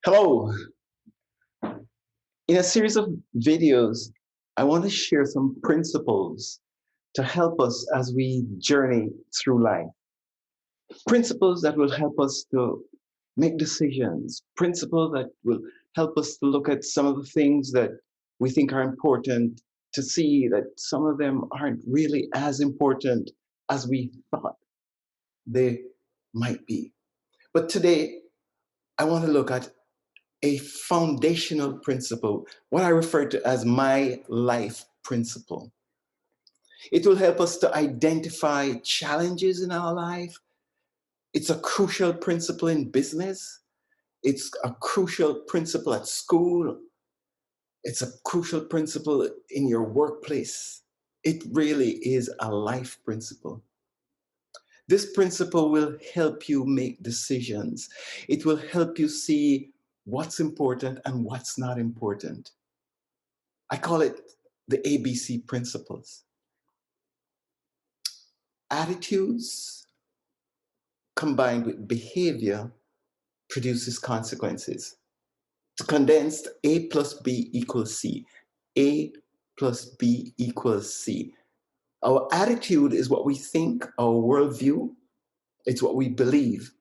Hello. In a series of videos, I want to share some principles to help us as we journey through life. Principles that will help us to make decisions, principles that will help us to look at some of the things that we think are important, to see that some of them aren't really as important as we thought they might be. But today, I want to look at a foundational principle, what I refer to as my life principle. It will help us to identify challenges in our life. It's a crucial principle in business. It's a crucial principle at school. It's a crucial principle in your workplace. It really is a life principle. This principle will help you make decisions. It will help you see what's important and what's not important. I call it the ABC principles. Attitudes combined with behavior produces consequences. To condensed, A plus B equals C. A plus B equals C. Our attitude is what we think, our worldview, it's what we believe.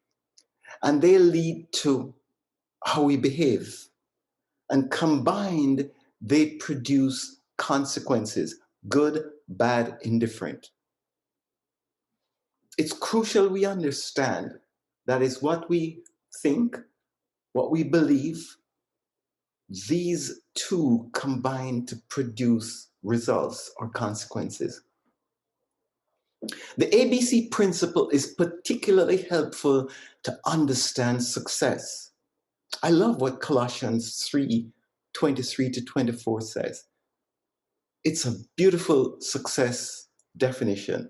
And they lead to how we behave. And combined, they produce consequences, good, bad, indifferent. It's crucial we understand that is what we think, what we believe, these two combine to produce results or consequences. The ABC principle is particularly helpful to understand success. I love what Colossians 3:23 to 24 says. It's a beautiful success definition.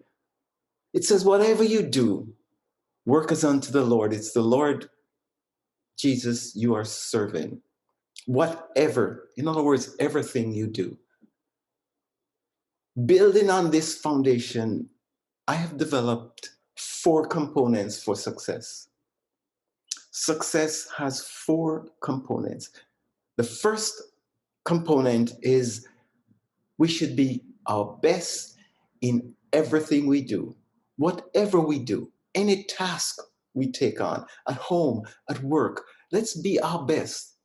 It says, whatever you do, work as unto the Lord. It's the Lord Jesus you are serving. Whatever, in other words, everything you do. Building on this foundation, I have developed 4 components for success. Success has 4 components. The first component is we should be our best in everything we do. Whatever we do, any task we take on, at home, at work, let's be our best.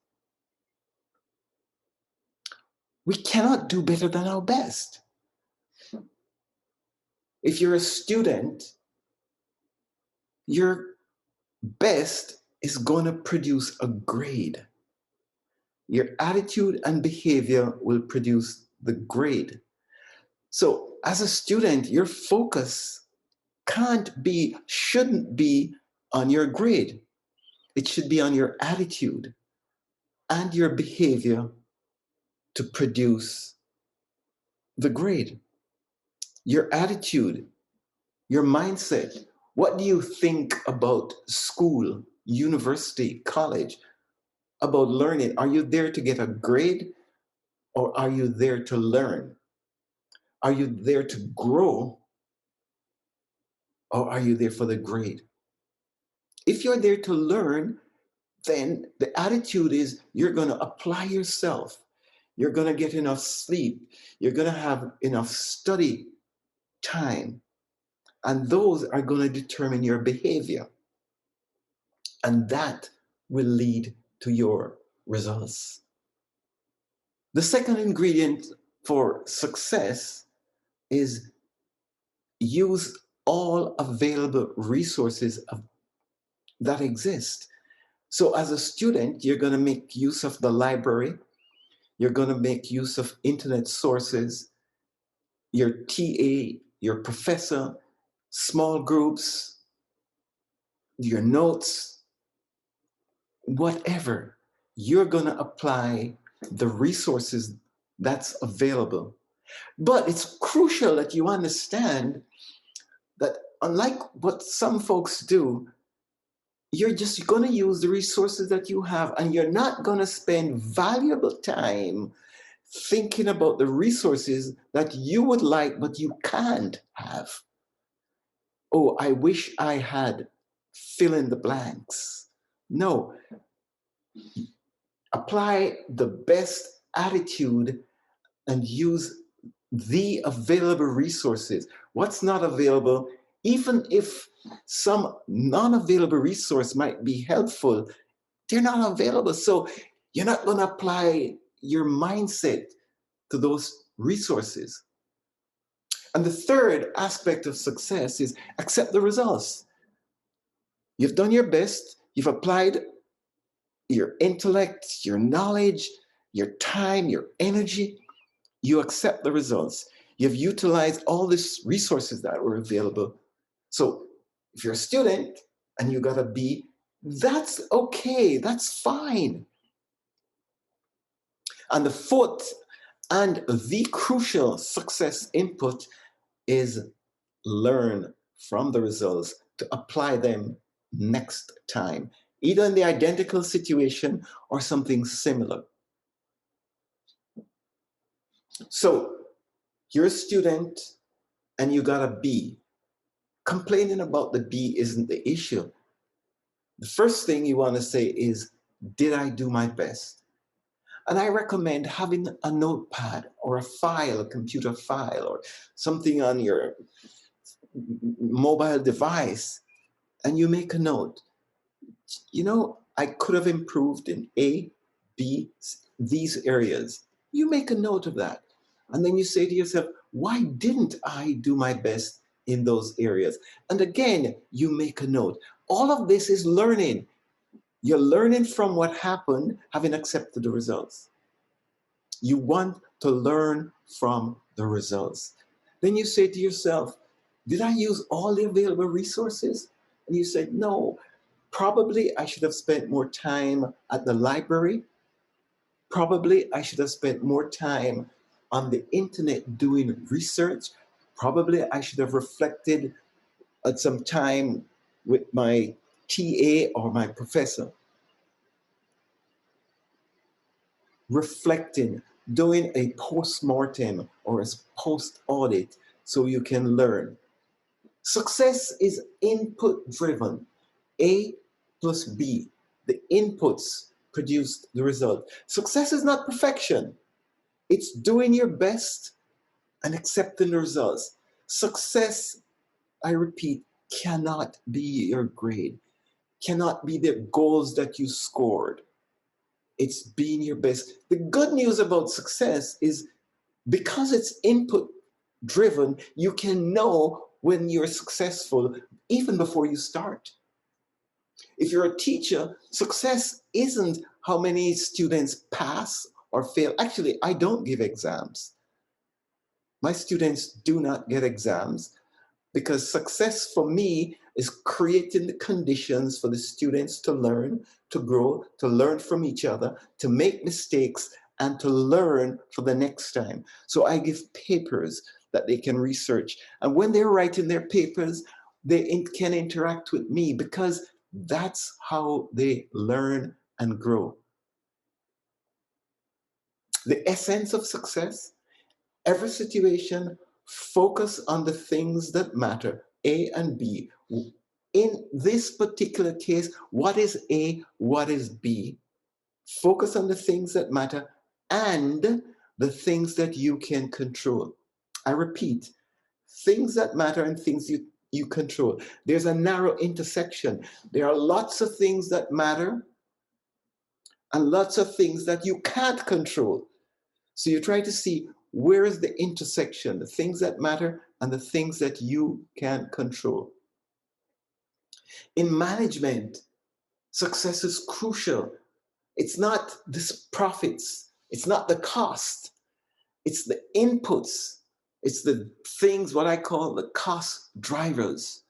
We cannot do better than our best. If you're a student, your best is going to produce a grade. Your attitude and behavior will produce the grade. So as a student, your focus shouldn't be on your grade. It should be on your attitude and your behavior to produce the grade. Your attitude, your mindset. What do you think about school, university, college, about learning? Are you there to get a grade or are you there to learn? Are you there to grow or are you there for the grade? If you're there to learn, then the attitude is you're going to apply yourself. You're going to get enough sleep. You're going to have enough study time. And those are going to determine your behavior. And that will lead to your results. The second ingredient for success is use all available resources that exist. So as a student, you're going to make use of the library. You're going to make use of internet sources, your TA, your professor, small groups, your notes, whatever. You're going to apply the resources that's available. But it's crucial that you understand that unlike what some folks do, you're just going to use the resources that you have and you're not going to spend valuable time thinking about the resources that you would like but you can't have. Oh, I wish I had fill in the blanks. No, Apply the best attitude and use the available resources. What's not available, even if some non-available resource might be helpful, they're not available. So you're not going to apply your mindset to those resources. And the third aspect of success is accept the results. You've done your best, you've applied your intellect, your knowledge, your time, your energy. You accept the results. You've utilized all these resources that were available. So if you're a student and you got a B, that's okay, that's fine. And the fourth and the crucial success input is learn from the results to apply them next time, either in the identical situation or something similar. So you're a student and you got a B. Complaining about the B isn't the issue. The first thing you want to say is, did I do my best? And I recommend having a notepad or a file, a computer file, or something on your mobile device, and you make a note. I could have improved in A, B, these areas. You make a note of that. And then you say to yourself, why didn't I do my best in those areas? And again, you make a note. All of this is learning. You're learning from what happened, having accepted the results. You want to learn from the results. Then you say to yourself, did I use all the available resources? And you say, no, probably I should have spent more time at the library. Probably I should have spent more time on the internet doing research. Probably I should have reflected at some time with my TA or my professor. Reflecting, doing a post-mortem or a post-audit so you can learn. Success is input driven. A plus B. The inputs produce the result. Success is not perfection. It's doing your best and accepting the results. Success, I repeat, cannot be your grade, cannot be the goals that you scored. It's being your best. The good news about success is because it's input driven, you can know when you're successful even before you start. If you're a teacher, success isn't how many students pass or fail. Actually, I don't give exams. My students do not get exams because success for me is creating the conditions for the students to learn, to grow, to learn from each other, to make mistakes, and to learn for the next time. So I give papers that they can research. And when they're writing their papers, they can interact with me because that's how they learn and grow. The essence of success, every situation, focus on the things that matter, A and B. In this particular case, what is A, what is B? Focus on the things that matter and the things that you can control. I repeat, things that matter and things you control. There's a narrow intersection. There are lots of things that matter and lots of things that you can't control. So you try to see where is the intersection, the things that matter and the things that you can control. In management, success is crucial. It's not the profits, it's not the cost, it's the inputs, it's the things, what I call the cost drivers.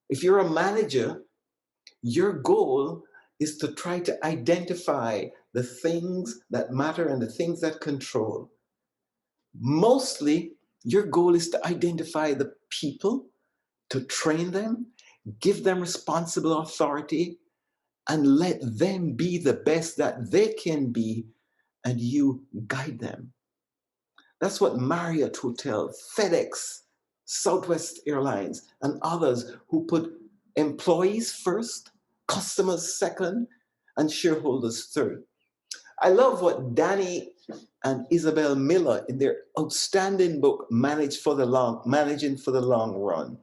If you're a manager, your goal is to try to identify the things that matter and the things that control. Mostly, your goal is to identify the people, to train them, give them responsible authority, and let them be the best that they can be, and you guide them. That's what Marriott Hotel, FedEx, Southwest Airlines, and others who put employees first, customers second, and shareholders third. I love what Danny and Isabel Miller in their outstanding book, Managing for the Long Run,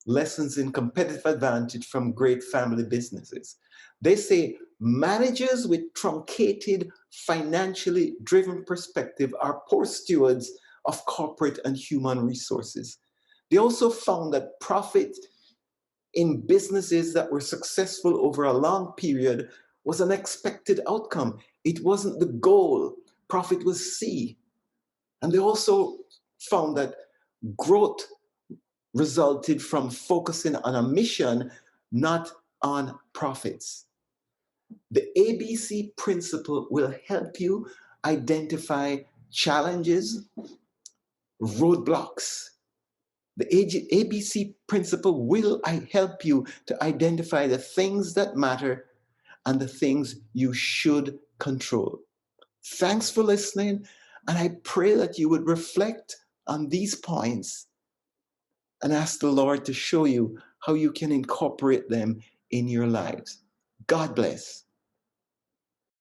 Lessons in Competitive Advantage from Great Family Businesses. They say managers with truncated, financially driven perspective are poor stewards of corporate and human resources. They also found that profit in businesses that were successful over a long period was an expected outcome. It wasn't the goal. Profit was C. And they also found that growth resulted from focusing on a mission, not on profits. The ABC principle will help you identify challenges, roadblocks. The ABC principle will help you to identify the things that matter and the things you should control. Thanks for listening, and I pray that you would reflect on these points and ask the Lord to show you how you can incorporate them in your lives. God bless.